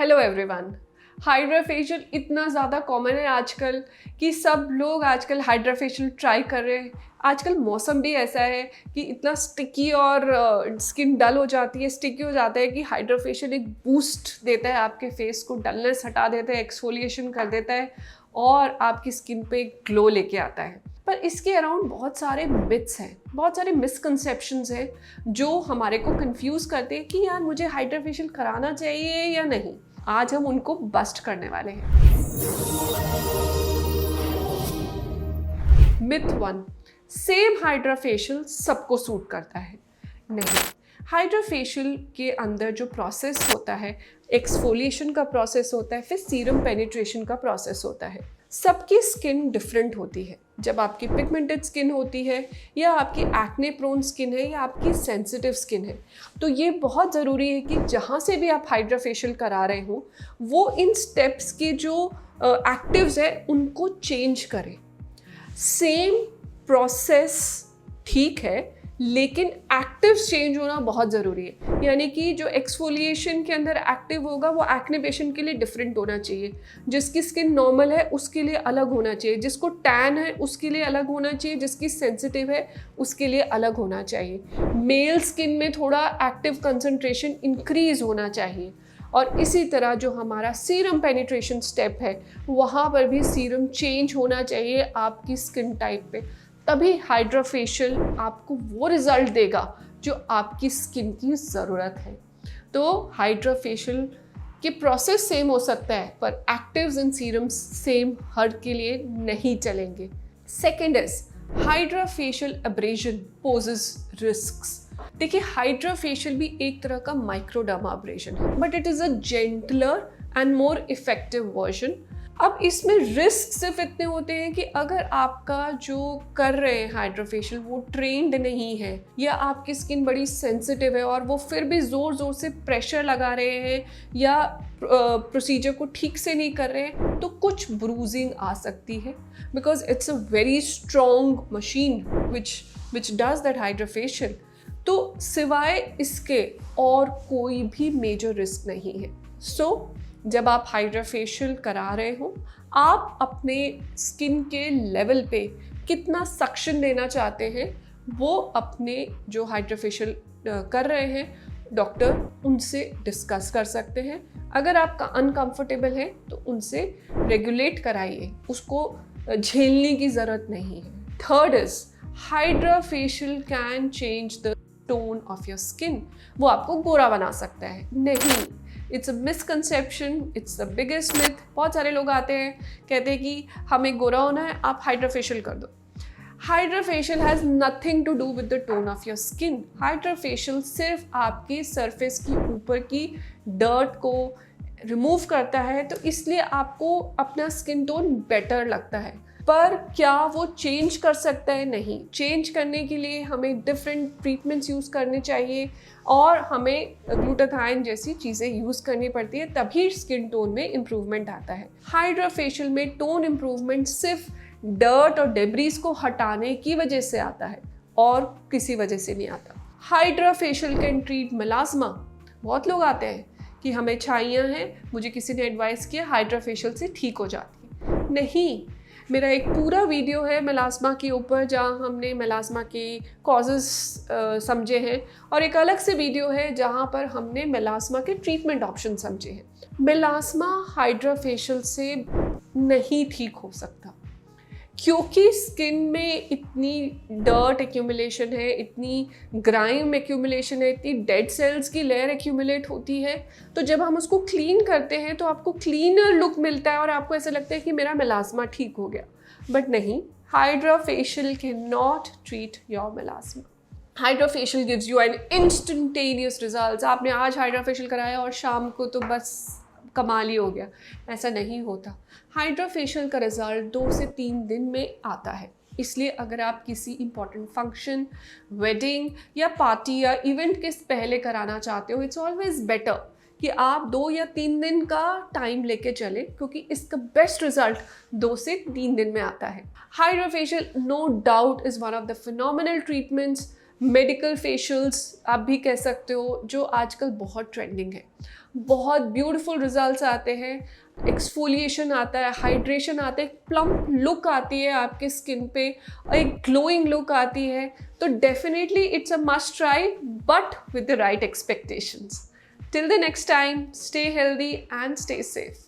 Hello everyone. Hydra facial इतना ज़्यादा common है आजकल कि सब लोग आजकल हाइड्रा फेशियल ट्राई कर रहे हैं। आजकल मौसम भी ऐसा है कि इतना स्टिकी और स्किन डल हो जाती है, स्टिकी हो जाता है कि हाइड्रा फेशियल एक बूस्ट देता है आपके फेस को, डलनेस हटा देता है, एक्सफोलिएशन कर देता है और आपकी स्किन पे ग्लो लेके आता है। पर इसके अराउंड बहुत सारे मिथ्स हैं, बहुत सारे मिसकंसेप्शंस हैं जो हमारे को कंफ्यूज करते हैं कि यार मुझे हाइड्रा फेशियल कराना चाहिए या नहीं। आज हम उनको बस्ट करने वाले हैं। मिथ 1, सेम हाइड्रा फेशियल सबको सूट करता है। नहीं, हाइड्रा फेशियल के अंदर जो प्रोसेस होता है, एक्सफोलिएशन का प्रोसेस होता है, फिर सीरम पेनिट्रेशन का प्रोसेस होता है। सबकी स्किन डिफरेंट होती है। जब आपकी पिगमेंटेड स्किन होती है या आपकी एक्ने प्रोन स्किन है या आपकी सेंसिटिव स्किन है, तो ये बहुत ज़रूरी है कि जहाँ से भी आप हाइड्रा फेशियल करा रहे हो वो इन स्टेप्स के जो एक्टिव्स है उनको चेंज करें। सेम प्रोसेस ठीक है लेकिन एक्टिव्स चेंज होना बहुत ज़रूरी है। यानी कि जो एक्सफोलिएशन के अंदर एक्टिव होगा वो एक्ने पेशेंट के लिए डिफरेंट होना चाहिए, जिसकी स्किन नॉर्मल है उसके लिए अलग होना चाहिए, जिसको टैन है उसके लिए अलग होना चाहिए, जिसकी सेंसिटिव है उसके लिए अलग होना चाहिए। मेल स्किन में थोड़ा एक्टिव कंसंट्रेशन इंक्रीज होना चाहिए। और इसी तरह जो हमारा सीरम पेनिट्रेशन स्टेप है वहाँ पर भी सीरम चेंज होना चाहिए आपकी स्किन टाइप पे, तभी हाइड्रा फेशियल आपको वो रिजल्ट देगा जो आपकी स्किन की ज़रूरत है। तो हाइड्रा फेशियल के प्रोसेस सेम हो सकता है पर एक्टिव्स एंड सीरम्स सेम हर के लिए नहीं चलेंगे। Second is HydraFacial abrasion poses risks. देखिए, हाइड्रा फेशियल भी एक तरह का माइक्रोडर्मा एब्रेजन है, but it is a gentler and more effective version. अब इसमें रिस्क सिर्फ इतने होते हैं कि अगर आपका जो कर रहे हैं हाइड्रा फेशियल वो ट्रेंड नहीं है या आपकी स्किन बड़ी सेंसिटिव है और वो फिर भी ज़ोर ज़ोर से प्रेशर लगा रहे हैं या प्रोसीजर को ठीक से नहीं कर रहे हैं, तो कुछ ब्रूजिंग आ सकती है, because it's a very strong machine which does that hydra facial. तो सिवाय इसके और कोई भी मेजर रिस्क नहीं है। सो जब आप हाइड्रा फेशियल करा रहे हो, आप अपने स्किन के लेवल पे कितना सक्शन देना चाहते हैं वो अपने जो हाइड्रा फेशियल कर रहे हैं डॉक्टर उनसे डिस्कस कर सकते हैं। अगर आपका अनकंफर्टेबल है तो उनसे रेगुलेट कराइए, उसको झेलने की ज़रूरत नहीं है। Third is HydraFacial can change the tone of your skin. वो आपको गोरा बना सकता है। नहीं, it's a misconception, it's the biggest myth. बहुत सारे लोग आते हैं कहते हैं कि हमें गोरा होना है, आप हाइड्रा फेशियल कर दो। HydraFacial has nothing to do with the tone of your skin. HydraFacial सिर्फ आपके सरफेस की ऊपर की डर्ट को रिमूव करता है, तो इसलिए आपको अपना स्किन टोन बेटर लगता है। पर क्या वो चेंज कर सकता है? नहीं। चेंज करने के लिए हमें डिफरेंट ट्रीटमेंट्स यूज़ करने चाहिए और हमें ग्लूटाथाइन जैसी चीज़ें यूज़ करनी पड़ती है, तभी स्किन टोन में इम्प्रूवमेंट आता है। हाइड्रा फेशियल में टोन इम्प्रूवमेंट सिर्फ डर्ट और डेब्रीज को हटाने की वजह से आता है और किसी वजह से नहीं आता। Hydra facial can treat melasma. बहुत लोग आते हैं कि हमें छाइयाँ हैं, मुझे किसी ने एडवाइस किया हाइड्रा फेशियल से ठीक हो जाती है। नहीं, मेरा एक पूरा वीडियो है मेलास्मा के ऊपर जहाँ हमने मेलास्मा के कॉजेज़ समझे हैं, और एक अलग से वीडियो है जहाँ पर हमने मेलास्मा के ट्रीटमेंट ऑप्शन समझे हैं। मेलास्मा हाइड्रा फेशियल से नहीं ठीक हो सकता क्योंकि स्किन में इतनी डर्ट एक्यूमुलेशन है, इतनी ग्राइम एक्यूमुलेशन है, इतनी डेड सेल्स की लेयर एक्यूमुलेट होती है। तो जब हम उसको क्लीन करते हैं तो आपको क्लीनर लुक मिलता है और आपको ऐसा लगता है कि मेरा मेलास्मा ठीक हो गया। बट नहीं, HydraFacial can not treat your melasma. HydraFacial gives you an instantaneous result. आपने आज हाइड्रा फेशियल कराया और शाम को तो बस कमाल ही हो गया, ऐसा नहीं होता। हाइड्रा फेशियल का रिजल्ट 2 से 3 दिन में आता है। इसलिए अगर आप किसी इंपॉर्टेंट फंक्शन, वेडिंग या पार्टी या इवेंट के पहले कराना चाहते हो, इट्स ऑलवेज बेटर कि आप 2 या 3 दिन का टाइम लेके चले, क्योंकि इसका बेस्ट रिजल्ट 2 से 3 दिन में आता है। HydraFacial no doubt is one of the phenomenal treatments medical facials आप भी कह सकते हो, जो आजकल बहुत ट्रेंडिंग है। बहुत ब्यूटीफुल रिजल्ट्स आते हैं, एक्सफोलिएशन आता है, हाइड्रेशन आता है, प्लम्प लुक आती है आपके स्किन पे और एक ग्लोइंग लुक आती है। तो definitely it's a must try, but with the right expectations. Till the next time, stay healthy and stay safe.